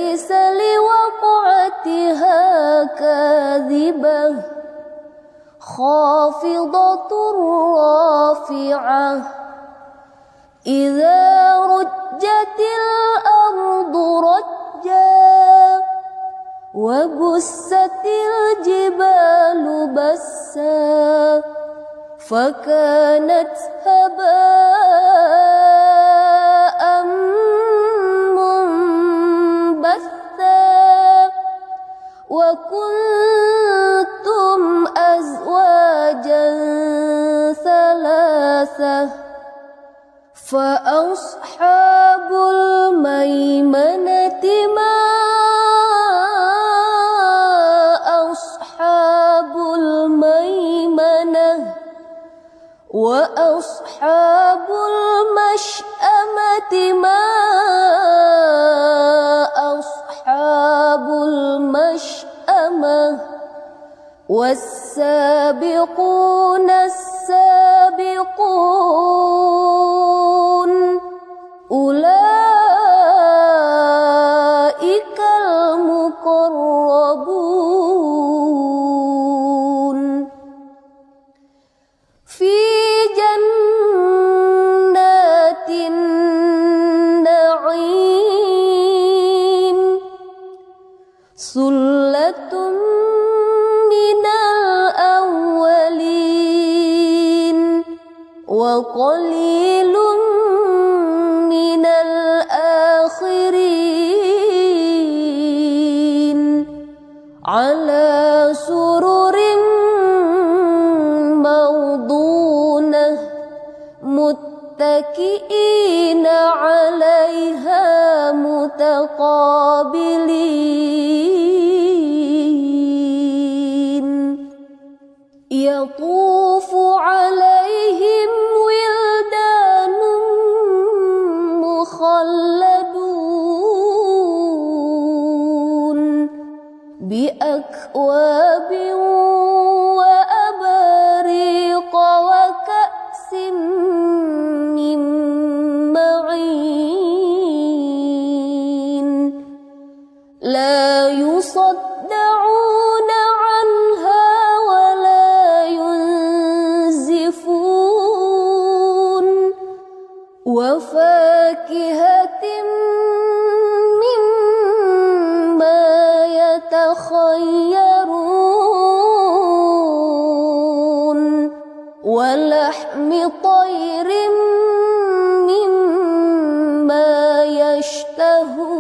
ليس لوقعتها كاذبة خافضة رافعة إذا رجت الأرض رجا وبست الجبال بسا فكانت هباء منبثا وكنتم أزواجا ثلاثة فأصحاب الميمنة ما أصحاب الميمنة وأصحاب المشأمة ما أصحاب المشأمة والسابقون السابقون أولئك المقربون في جنات النعيم ثلة من الأولين وقليل من الآخرين على سرر موضونة متكئين عليها متقابلين يطوف عليهم ولدان مخلدون بأكواب وأباريق وكأس من معين لا يصدعون عنها ولا ينزفون وفاكهة مما يتخيرون ولحم طير مما يشتهون